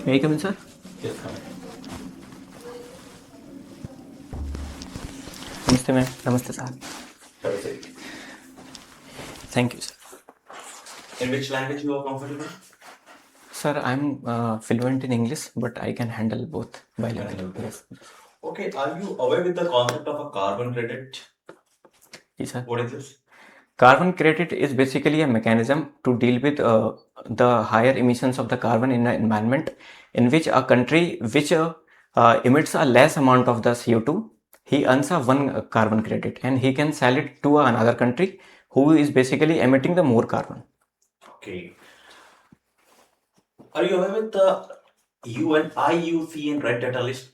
May I come in, sir? Yes, come in. Namaste, ma'am. Namaste, sir. Have a seat. Thank you, sir. In which language you are comfortable? Sir, I'm fluent in English, but I can handle both bilingual. Handle both. Yes. Okay, are you aware with the concept of a carbon credit? Yes, sir. What is this? Carbon credit is basically a mechanism to deal with the higher emissions of the carbon in the environment, in which a country which emits a less amount of the CO2, he earns a one carbon credit and he can sell it to another country who is basically emitting the more carbon. Okay. Are you aware with the UN IUCN Red Data List?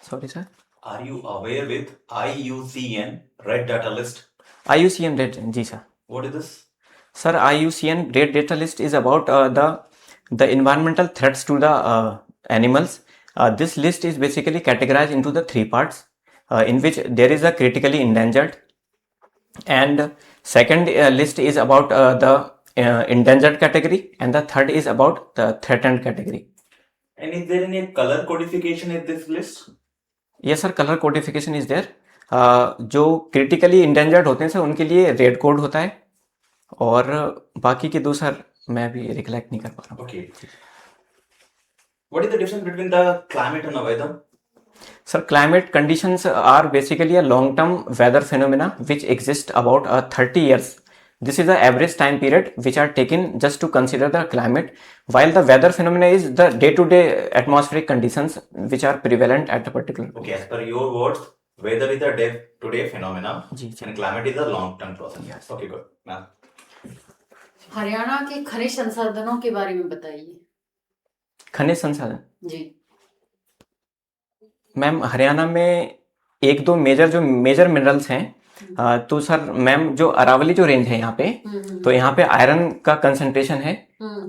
Sorry, sir. Are you aware with IUCN Red Data List? IUCN Red, जी sir. What is this? Sir, IUCN Red Data List is about the environmental threats to the animals. This list is basically categorized into the three parts, in which there is a critically endangered, and second list is about the endangered category, and the third is about the threatened category. And is there any color codification in this list? Yes sir, color codification is there. जो critically endangered होते हैं sir उनके लिए red code होता है, और बाकी के दो सर मैं भी रिकलेक्ट नहीं कर पा रहा हूँ. Okay. What is the difference between the climate and the weather? Sir, climate conditions are basically a long-term weather phenomena which exist about 30 years. This is the average time period which are taken just to consider the climate, while the weather phenomena is the day-to-day atmospheric conditions which are prevalent at a particular. Okay, as per your words, weather is a day-to-day phenomena ji, ji. and climate is a long-term process. Yes. Okay, good. Now, Haryana के खनिज संसाधनों के बारे में बताइए. खनिज संसाधन जी. Ma'am, Haryana में एक दो मेजर मिनरल्स हैं. तो सर मैम, जो अरावली जो रेंज है यहाँ पे, तो यहाँ पे आयरन का कंसंट्रेशन है.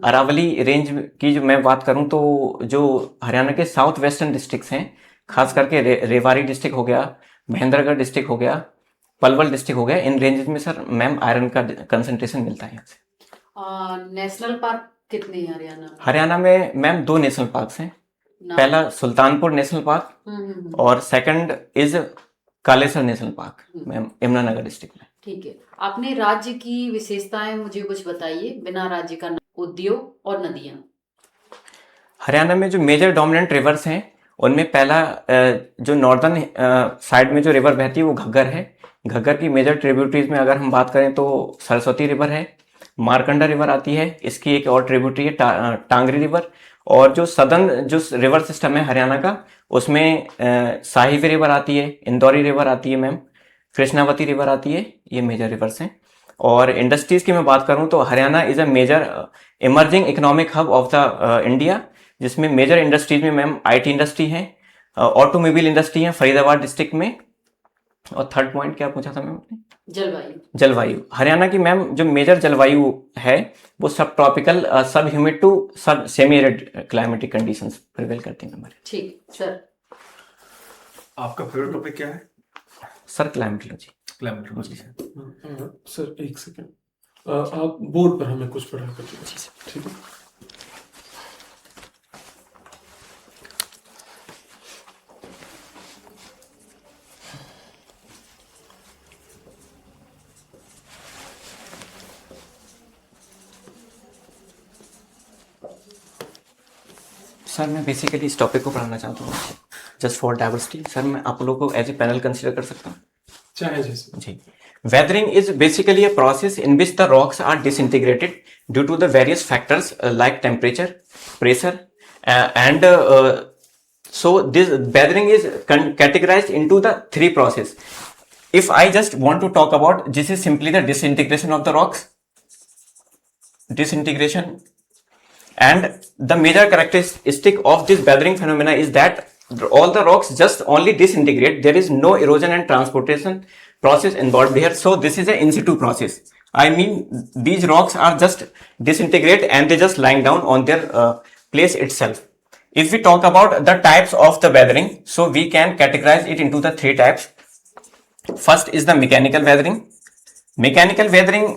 अरावली रेंज की जो मैं बात करूँ तो जो हरियाणा के साउथ वेस्टर्न डिस्ट्रिक्ट्स हैं, खास करके रेवाड़ी डिस्ट्रिक्ट हो गया, महेंद्रगढ़ डिस्ट्रिक्ट हो गया, पलवल डिस्ट्रिक्ट हो गया, इन रेंजेस में सर मैम आयरन का कंसंट्रेशन मिलता है यहाँ से. नेशनल पार्क कितने हैं हरियाणा में? हरियाणा में मैम 2 नेशनल पार्क्स हैं. नाम? पहला सुल्तानपुर नेशनल पार्क और second is Kalesar national park ma'am, Yamunanagar district में. ठीक है. आपने राज्य की विशेषताएं मुझे कुछ बताइए. बिना राज्य का उद्योग और नदियां. हरियाणा में जो मेजर डोमिनेंट रिवर्स हैं उनमें पहला जो नॉर्दर्न साइड में जो रिवर बहती है वो घग्गर है. घग्गर की मेजर ट्रिब्यूटरीज में अगर हम बात करें तो सरस्वती रिवर है, मारकंडा रिवर आती है, इसकी एक और ट्रिब्यूटरी है टांगरी रिवर, और जो सदर्न जो रिवर सिस्टम है हरियाणा का उसमें साहिबी रिवर आती है, इंदौरी रिवर आती है मैम, कृष्णावती रिवर आती है. ये मेजर रिवर्स हैं. और इंडस्ट्रीज की मैं बात करूं तो Haryana is a major emerging economic hub of the India, जिसमें मेजर इंडस्ट्रीज में मैम आईटी इंडस्ट्री है, ऑटोमोबाइल इंडस्ट्री है फरीदाबाद डिस्ट्रिक्ट में, और थर्ड पॉइंट क्या पूछा था मैम आपने? जलवायु. हरियाणा की मैम जो मेजर जलवायु है वो सब ट्रॉपिकल, सब ह्यूमिड टू सब semi arid climatic conditions prevail करती हैं हमारे. ठीक सर. आपका फेवरेट टॉपिक क्या है? Sir climatology. क्लाइमेटोलॉजी. सर एक सेकेंड, आप बोर्ड पर हमें कुछ पढ़ा कर दीजिए. ठीक है. सर मैं बेसिकली इस टॉपिक को पढ़ाना चाहता हूँ जस्ट फॉर डाइवर्सिटी. सर मैं आप लोगों को एज ए पैनल कंसिडर कर सकता हूँ? चाहे जैसे. जी. Weathering is basically a process in which the rocks are disintegrated due to the various factors like temperature, pressure, and so this weathering is categorized into the three process. If I just want to talk about, this is simply the disintegration of the rocks. Disintegration. And the major characteristic of this weathering phenomena is that all the rocks just only disintegrate. There is no erosion and transportation process involved here. So this is an in situ process. I mean, these rocks are just disintegrate and they just lying down on their place itself. If we talk about the types of the weathering, so we can categorize it into the three types. First is the mechanical weathering. Mechanical weathering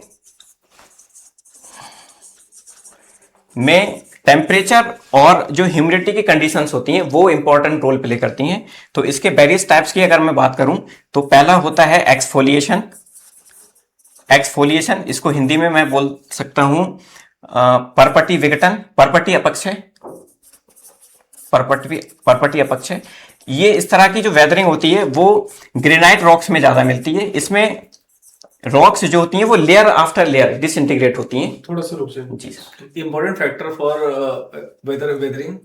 में temperature और जो humidity की conditions होती हैं वो important role play करती हैं। तो इसके वेरियस टाइप्स की अगर मैं बात करूं तो पहला होता है एक्सफोलिएशन। एक्सफोलिएशन इसको हिंदी में मैं बोल सकता हूं परपटी विघटन, परपटी अपक्षय, परपटी अपक्षय। ये इस तरह की जो वेदरिंग होती है वो ग्रेनाइट रॉक्स में ज्यादा मिलती है। इसमें रॉक्स जो होती हैं वो लेयर आफ्टर लेयर डिसइंटीग्रेट होती हैं। थोड़ा सा रुक जाइए। जी sir. Important factor for weathering.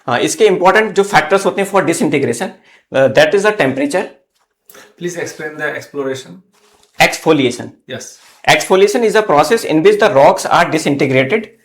हाँ, इसके इंपॉर्टेंट जो फैक्टर्स होते हैं for disintegration, that is the temperature. Please explain the exploration. Exfoliation. Yes. Exfoliation is a process in which the rocks are disintegrated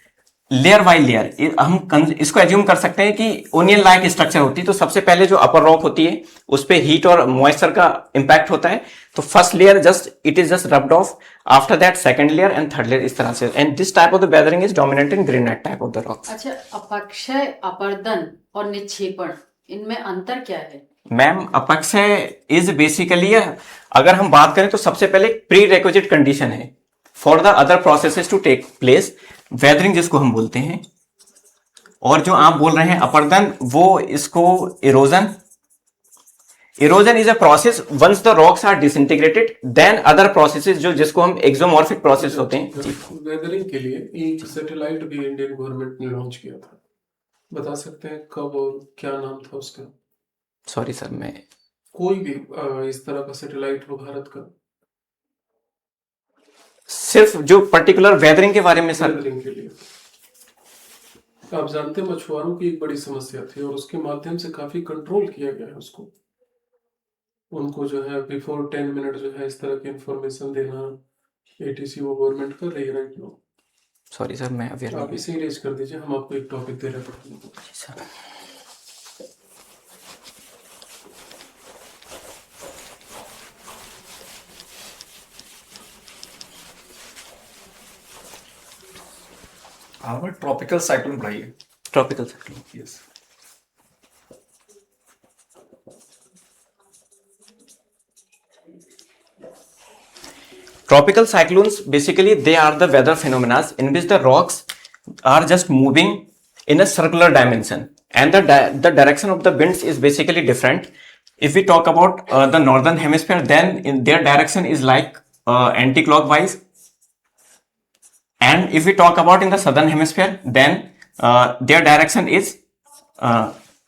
layer by layer. हम इसको assume कर सकते हैं कि ओनियन लाइक स्ट्रक्चर होती है। तो सबसे पहले जो अपर रॉक होती है उस पे हीट और मॉइस्चर का इंपैक्ट होता है। तो first layer it is just rubbed of, after that second layer and third layer, इस तरह से। And this type of the weathering is dominant in granite type of the rocks. अच्छा, अपक्षय, अपर्दन और निक्षेपण, इनमें अंतर क्या है? मैम, अपक्षय इज बेसिकली, अगर हम बात करें तो सबसे पहले प्री रिक्विजिट कंडीशन है for the other processes to take place, weathering जिसको हम बोलते हैं। और जो आप बोल रहे हैं अपर्दन, वो इसको erosion. Erosion is a process once the rocks are disintegrated, then other processes जिसको हम एक्सोमॉर्फिक प्रोसेस होते हैं। वेदरिंग के लिए एक सैटेलाइट भी इंडियन गवर्नमेंट ने लॉन्च किया था, बता सकते हैं कब और क्या नाम था उसका? सॉरी सर, मैं कोई भी इस तरह का सैटेलाइट हो भारत का सिर्फ जो पर्टिकुलर वेदरिंग के बारे में सर। वेदरिंग के लिए आप जानते हैं मछुआरों की एक बड़ी समस्या थी और उसके माध्यम से काफी कंट्रोल किया गया है उसको। उनको जो है बिफोर 10 मिनट जो है इस तरह की इंफॉर्मेशन देना एटीसी वो गवर्नमेंट कर रही है राइट नो। सॉरी सर, मैं अवेयर आप इसे इरेज कर दीजिए, हम आपको एक टॉपिक दे रहे हैं। सर। हमें ट्रॉपिकल साइक्लोन पढ़ाइए। Tropical cyclone. Yes. Tropical cyclones basically they are the weather phenomena in which the rocks are just moving in a circular dimension and the direction of the winds is basically different. If we talk about the northern hemisphere, then in their direction is like anti-clockwise, and if we talk about in the southern hemisphere, then their direction is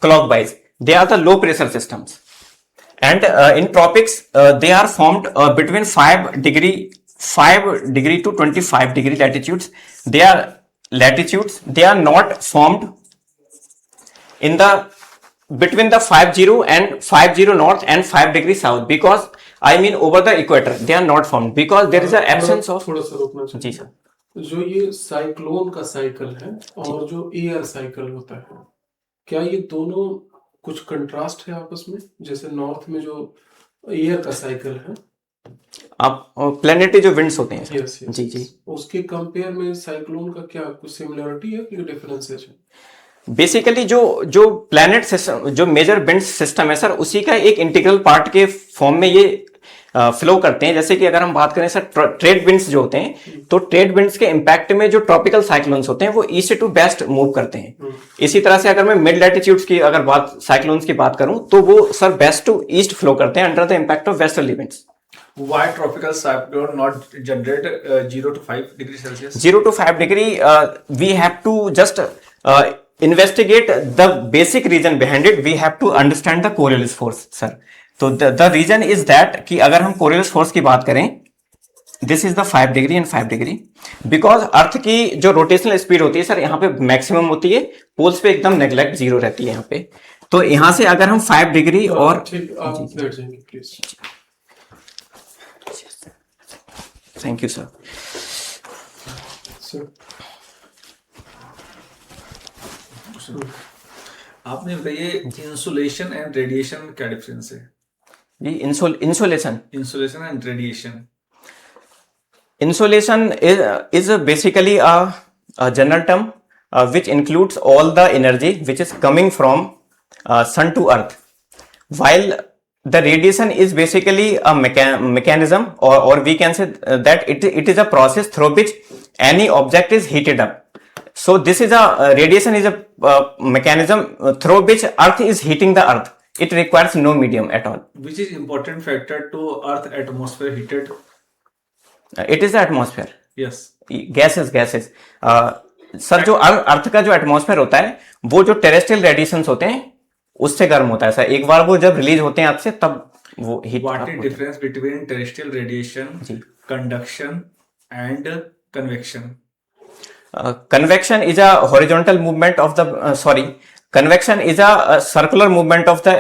clockwise. They are the low pressure systems. And in tropics, they are formed between 5 degree to 25 degree latitudes. They are latitudes. They are not formed in the between the 50 and 50 north and 5 degree south, because I mean over the equator they are not formed because there is an absence of। थोड़ा सा रोकना जी चाहिए। Sir. जो ये cyclone का cycle है और जो एयर साइकिल होता है, क्या ये दोनों कुछ कंट्रास्ट है आपस में? जैसे नॉर्थ में जो एयर का साइकिल है, आप प्लेनेटरी जो विंड्स होते हैं सर। यस यस, जी जी। उसके कंपेयर में साइक्लोन का क्या कुछ सिमिलरिटी है कि डिफरेंसेस है? बेसिकली जो प्लैनेट सिस्टम, जो मेजर विंड सिस्टम है सर, उसी का एक इंटीग्रल पार्ट के फॉर्म में ये फ्लो करते हैं। जैसे कि अगर हम बात करें सर ट्रेड विंड्स जो होते हैं, तो ट्रेड विंड्स के इम्पैक्ट में जो ट्रॉपिकल साइक्लोन्स होते हैं वो ईस्ट टू वेस्ट मूव करते हैं। इसी तरह से अगर मैं मिड लैटिट्यूड्स की अगर बात साइक्लोन्स की बात करूं तो वो sir west to east flow करते हैं under the impact of westerly winds. Why tropical cyclone not generate 0 to 5 degrees Celsius? 0 to 5 degree, we have to just investigate the basic reason behind it. We have to understand the Coriolis force, sir. So the reason is that कि अगर हम Coriolis force की बात करें, this is the 5 degree and 5 degree, because अर्थ की जो rotational speed होती है सर यहाँ पे मैक्सिमम होती है, पोल्स पे एकदम नेग्लेक्ट 0 रहती है यहाँ पे। तो यहाँ से अगर हम 5 डिग्री और ठीक, आप बैठ जाएंगे please. Thank you sir. Sir आपने बताइए इंसुलेशन एंड रेडिएशन क्या डिफरेंस है? जी, insulation insulation and radiation. Insolation is basically a general term which includes all the energy which is coming from sun to earth, while the radiation is basically a mechanism or we can say that it is a process through which any object is heated up. So this is a radiation is a mechanism through which Earth is heating the Earth. It requires no medium at all. Which is important factor to Earth atmosphere heated? It is the atmosphere. Yes. Gases sir जो अर्थ का जो atmosphere होता है वो जो terrestrial radiations होते हैं उससे गर्म होता है सर. एक बार वो जब रिलीज होते हैं अर्थ से तब वो heat. What is difference between terrestrial radiation, conduction, and convection? Convection is a horizontal movement of the convection is a circular movement of the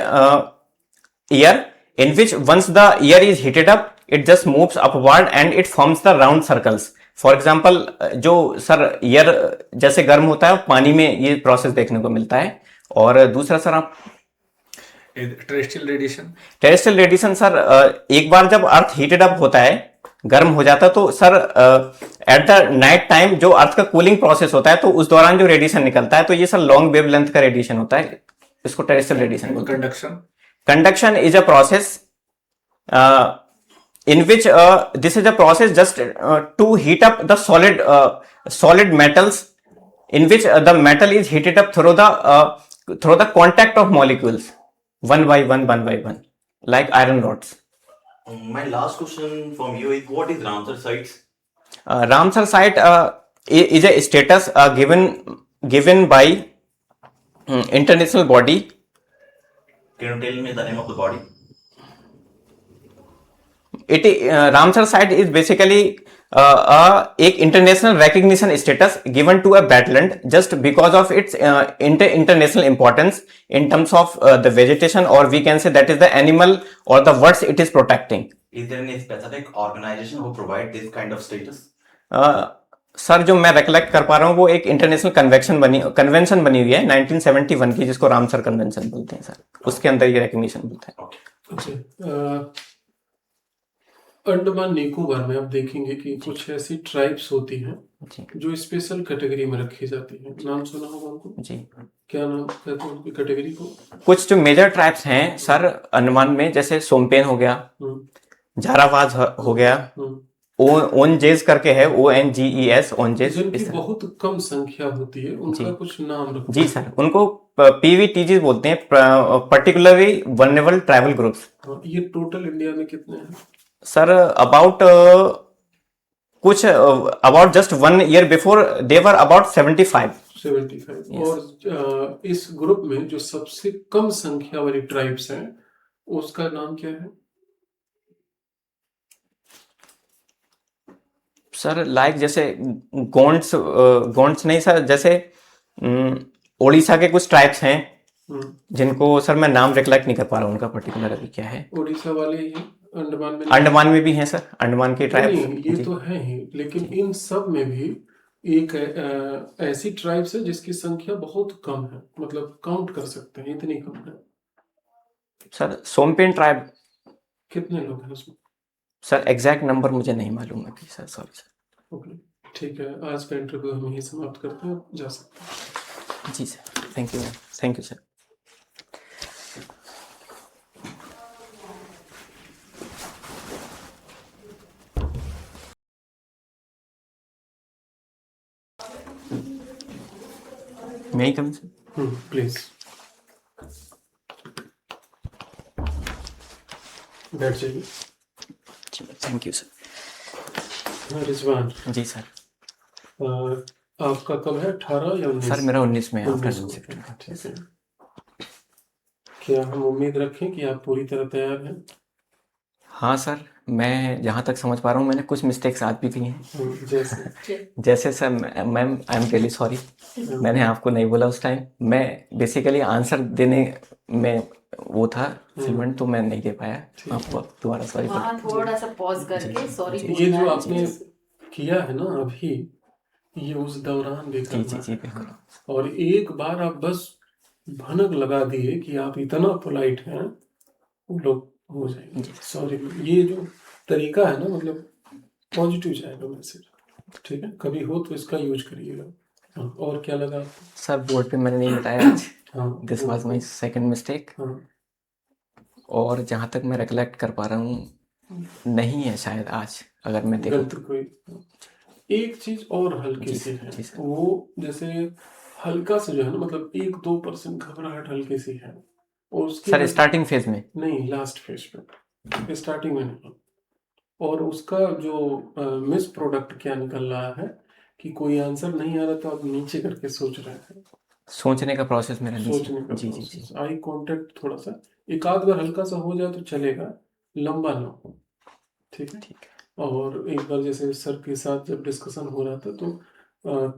air, in which once the air is heated up it just moves upward and it forms the round circles. For example जो sir air जैसे गर्म होता है पानी में ये process देखने को मिलता है. और दूसरा सर आप टेरेस्ट्रियल रेडिएशन सर एक बार जब अर्थ हीटेड अप होता है गर्म हो जाता है तो sir at the night time जो अर्थ का कूलिंग प्रोसेस होता है तो उस दौरान जो रेडिएशन निकलता है तो ये सर लॉन्ग वेव लेंथ का रेडिएशन होता है. इसको टेरेस्ट्रियल रेडिएशन बोलते हैं. Conduction is a process in which this is a process just to heat up the solid metals, in which the metal is heated up through the contact of molecules one by one like iron rods. My last question from you is what is Ramsar sites? Ramsar site is a status given by international body. Can you tell me the name of the body? Ramsar site is basically एक international recognition status given to a wetland just because of its international importance in terms of the vegetation, or we can say that is the animal or the birds it is protecting. Is there any specific organization who provide this kind of status? Sir जो मैं recollect कर पा रहा हूँ वो एक international convention बनी हुई है 1971 की जिसको रामसर कन्वेंशन बोलते हैं सर. उसके अंदर ये रिकग्निशन मिलता है. अच्छा, अंडमान निकोबार में आप देखेंगे कि कुछ ऐसी ट्राइब्स होती हैं जो स्पेशल कैटेगरी में रखी जाती हैं. नाम सुना होगा उनको जी. क्या नाम कहते हैं उनकी कैटेगरी को? कुछ जो मेजर ट्राइब्स हैं सर अंडमान में जैसे सोमपेन हो गया, झारावाज हो गया, ओनजेस करके है ONGES ओनजेस. जिनकी बहुत कम संख्या होती है उनका कुछ नाम रखो. जी सर उनको PVTG बोलते हैं, पर्टिकुलरली वल्नरेबल ट्राइबल ग्रुप्स. ये टोटल इंडिया में कितने हैं sir? About just 1 year before they were about 75. Yes. और इस ग्रुप में जो सबसे कम संख्या वाली ट्राइब्स हैं उसका नाम क्या है सर? लाइक जैसे गोंड्स नहीं सर, जैसे उड़ीसा के कुछ ट्राइब्स हैं जिनको सर मैं नाम रिकलेक्ट नहीं कर पा रहा हूँ उनका पर्टिकुलर अभी क्या है. उड़ीसा वाले ही अंडमान में भी हैं सर, अंडमान के ट्राइब्स. ये तो है ही, लेकिन इन सब में भी एक ऐसी ट्राइब्स है जिसकी संख्या बहुत कम है, मतलब काउंट कर सकते हैं इतनी कम है. सर सोमपेन ट्राइब कितने लोग हैं उसमें? सर एग्जैक्ट नंबर मुझे नहीं मालूम अभी सर, सॉरी सर. ओके ठीक है, आज का इंटरव्यू हम यही समाप्त करते हैं, जा सकते हैं. जी sir, thank you sir. May I come, sir? Please बैठ जाइए. Thank you sir. Rizwan ji sir. आपका कब है, 18 या 19? सर मेरा 19 में है. 19 ठीक है. क्या हम उम्मीद रखें कि आप पूरी तरह तैयार हैं? हाँ सर, मैं जहाँ तक समझ पा रहा हूँ मैंने कुछ मिस्टेक्स आज भी की हैं. जैसे sir ma'am I am really sorry, मैंने आपको नहीं बोला उस टाइम. मैं बेसिकली आंसर देने में वो था फ्लुएंट तो मैं नहीं दे पाया आपको. दोबारा सॉरी. थोड़ा सा पॉज करके सॉरी. ये जो आपने किया है ना अभी, ये उस दौरान भी करना. जी बिल्कुल. और एक बार आप बस भनक लगा दिए कि आप इतना पोलाइट हैं, वो लोग हो जाएंगे. सॉरी, ये जो तरीका है ना, मतलब पॉजिटिव जाएगा मैसेज. ठीक है, कभी हो तो इसका यूज करिएगा. और क्या लगा सर? बोर्ड पे मैंने नहीं बताया आज. This was my second mistake. और जहाँ तक मैं रिकलेक्ट कर पा रहा हूँ नहीं है शायद आज, अगर मैं देखूँ तो. एक चीज और हल्की जी सी सर, है, जी सर। वो जैसे हल्का सा जो है ना, मतलब 1-2% घबराहट हल्की सी है, और उसकी सर वजह स्टार्टिंग फेज में? नहीं, लास्ट फेज पे, स्टार्टिंग में नहीं। और उसका जो मिस प्रोडक्ट क्या निकल रहा है कि कोई आंसर नहीं आ रहा तो आप नीचे करके सोच रहे हैं, सोचने का प्रोसेस मेरा नीचे। सोचने का जी जी जी। प्रोसेस, आई कांटेक्ट थोड़ा सा एक आध बार हल्का सा हो जाए तो चलेगा, लंबा ना हो, ठीक है। ठीक है। और एक बार जैसे सर के साथ जब डिस्कशन हो रहा था तो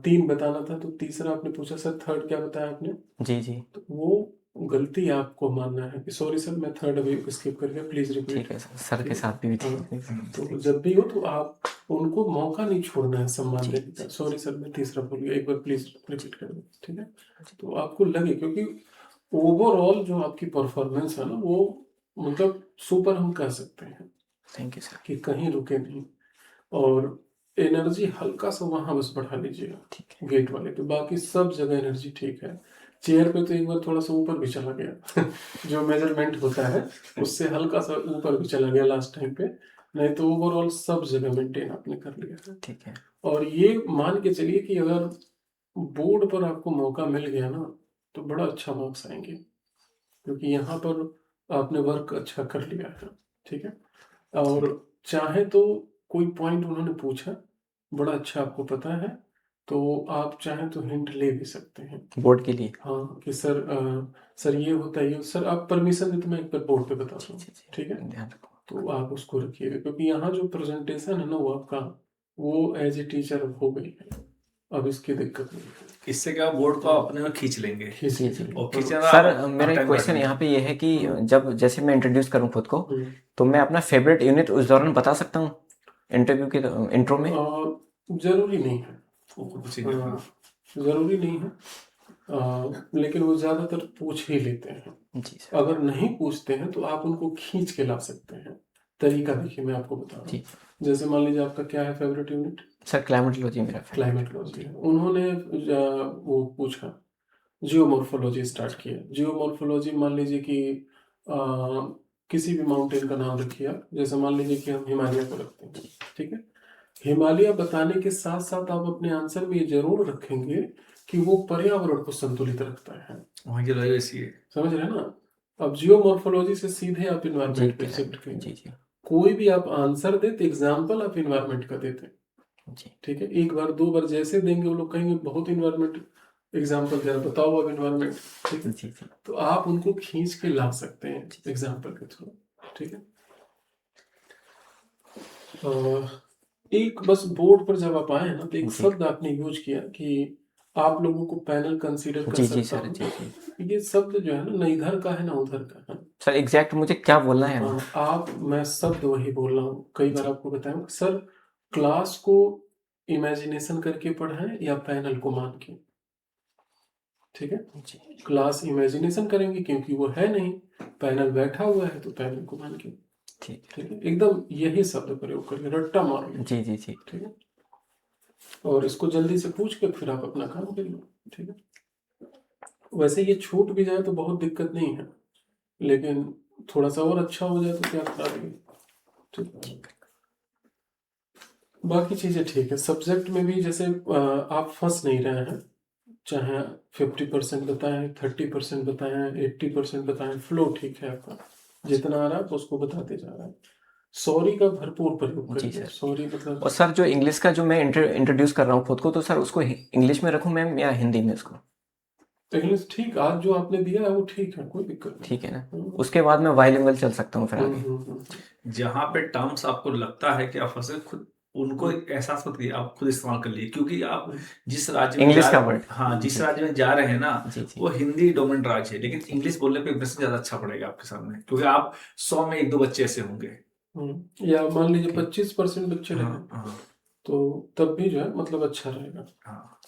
3 बताना था, तो तीसरा आपने पूछा सर थर्ड क्या बताया आपने, जी जी। तो वो गलती आपको मानना है कि सॉरी सर मैं थर्ड अभी स्किप कर गया, प्लीज रिपीट। ठीक है सर, सर के ठीक है। साथ भी हाँ, ठीक। तो जब भी हो तो आप उनको मौका नहीं छोड़ना है सम्मान जी, देने का, जी। सॉरी सर मैं तीसरा भूल गया, एक बार प्लीज रिपीट कर दो, ठीक है। तो आपको लगे, क्योंकि ओवरऑल जो आपकी परफॉर्मेंस है ना, वो मतलब सुपर हम कह सकते हैं थैंक यू सर। कि कहीं रुके नहीं। और एनर्जी हल्का सा वहां बस बढ़ा लीजिएगा ठीक है। गेट वाले पे, बाकी सब जगह एनर्जी ठीक है। चेयर पे तो एक बार थोड़ा सा ऊपर भी चला गया जो मेजरमेंट होता है उससे हल्का सा ऊपर भी चला गया लास्ट टाइम पे, नहीं तो ओवरऑल सब जगह मेंटेन आपने कर लिया है। ठीक है। और ये मान के चलिए कि अगर बोर्ड पर आपको मौका मिल गया ना तो बड़ा अच्छा मार्क्स आएंगे, क्योंकि यहाँ पर आपने वर्क अच्छा कर लिया है, ठीक है। और चाहे तो कोई पॉइंट उन्होंने पूछा, बड़ा अच्छा आपको पता है, तो आप चाहें तो हिंट ले भी सकते हैं, बोर्ड के लिए? हाँ कि सर सर ये होता है, ये सर आप परमिशन दे तो मैं एक बार बोर्ड पे बता जी दूँ, जी जी, ठीक है। ध्यान रखो। तो आप उसको रखिएगा, क्योंकि यहाँ जो प्रेजेंटेशन है ना वो आपका, वो एज ए टीचर हो गई है, अब इसकी दिक्कत नहीं है। इससे क्या बोर्ड को अपने में खींच लेंगे। खींच जी, के जी। चलिए। और खींचना सर आप मेरा एक टाइम क्वेश्चन काटना। यहाँ पे ये है कि हम्म। जब जैसे मैं इंट्रोड्यूस करूँ खुद को, हम्म। तो मैं अपना फेवरेट यूनिट उस दौरान बता सकता हूँ इंटरव्यू के इंट्रो में? जरूरी नहीं है, कुछ ही नहीं। जरूरी नहीं है, लेकिन वो ज्यादातर पूछ ही लेते हैं। जी सर। अगर नहीं पूछते हैं तो आप उनको खींच के ला सकते हैं। तरीका देखिए मैं आपको बता रहा जी हूँ, जैसे मान लीजिए आपका क्या है फेवरेट यूनिट, सर, क्लाइमेटोलॉजी मेरा फेवरेट। क्लाइमेटोलॉजी है। उन्होंने वो पूछा, जियोमॉर्फोलॉजी स्टार्ट किया। जियोमॉर्फोलॉजी मान लीजिए कि अ, किसी भी माउंटेन का नाम रखिए आप, जैसे मान लीजिए कि हम हिमालय को रखते हैं, ठीक है। हिमालय बताने के साथ साथ आप अपने आंसर में ये जरूर रखेंगे कि वो पर्यावरण को संतुलित रखता है, वहाँ की जलवायु ऐसी है। समझ रहे हैं ना। अब जियोमॉर्फोलॉजी से सीधे आप जी इन्वायरमेंट पे शिफ्ट जी करेंगे, जी कोई भी आप आंसर देते एग्जाम्पल आप इन्वायरमेंट का देते, जी ठीक है। एक बार दो बार जैसे देंगे वो लोग कहेंगे बहुत इन्वायरमेंट एग्जाम्पल जरा बताओ अब इन्वायरमेंट, ठीक है। जी जी। तो आप उनको खींच के ला सकते हैं एग्जाम्पल के थ्रू, ठीक है। एक बस बोर्ड पर जब आप आए ना तो एक जी। शब्द आपने यूज किया कि आप लोगों को पैनल कंसीडर कर जी जी सकता सर। हूँ, जी जी ये शब्द जो है ना इधर का है ना उधर का है। सर, एग्जैक्ट मुझे क्या बोलना है? आप मैं शब्द वही बोल रहा हूँ, कई बार जी। आपको बताया सर, क्लास को इमेजिनेशन करके पढ़ाएं या पैनल को मान के, ठीक है। जी क्लास इमेजिनेशन करेंगे क्योंकि वो है नहीं, पैनल बैठा हुआ है तो पैनल को मान के, ठीक है। ठीक है। एकदम यही शब्द प्रयोग करिए, रट्टा मारो, जी जी जी। ठीक है। और इसको जल्दी से पूछ के फिर आप अपना काम करिए, ठीक है। वैसे ये छूट भी जाए तो बहुत दिक्कत नहीं है, लेकिन थोड़ा सा और अच्छा हो जाए तो क्या खराब है, ठीक है। बाकी चीजें ठीक है, सब्जेक्ट में भी जैसे आप फंस नहीं रहे हैं, चाहे 50% बताएं, 30% बताएं, 80% बताएं, फ्लो ठीक है आपका, जितना आ रहा है आप उसको बताते जा रहा है। सॉरी का भरपूर प्रयोग जी करिए, सर। सॉरी मतलब और सर जो इंग्लिश का जो मैं इंट्रोड्यूस कर रहा हूँ खुद को, तो सर उसको इंग्लिश में रखूँ मैम या हिंदी में उसको? इंग्लिश ठीक, आज जो आपने दिया है वो ठीक है, कोई दिक्कत नहीं। ठीक है ना, उसके बाद मैं बाइलिंगुअल चल सकता हूँ फिर आगे। जहाँ पे टर्म्स आपको लगता है कि आप फंसे, खुद उनको एहसास मत कीजिए, आप खुद इस्तेमाल कर लिए, क्योंकि आप जिस राज्य में इंग्लिश का वर्ड। हाँ जिस जी राज्य में जा रहे हैं ना, जी जी। वो हिंदी डोमिनेंट राज्य है, लेकिन इंग्लिश बोलने पे इंप्रेशन ज्यादा अच्छा पड़ेगा आपके सामने, क्योंकि आप 100 में 1-2 बच्चे ऐसे होंगे। या मान लीजिए 25% बच्चे रहे हाँ हाँ तो तब भी जो है मतलब अच्छा रहेगा, हाँ।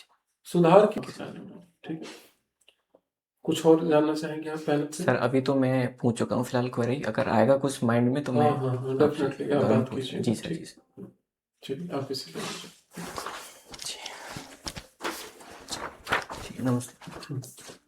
सुधार की दिशा में, ठीक है। कुछ और जानना चाहेंगे आप पहले से? सर अभी तो मैं पूछ चुका हूँ फिलहाल क्वेरी, अगर आएगा कुछ माइंड में तो हाँ मैं हाँ हाँ आपसे डेफिनेटली आप दोबारा बात पूछ। कीजिए, जी सर। जी ठीक, सर। चलिए आप इसे ले लीजिए। जी। ठीक है, नमस्ते।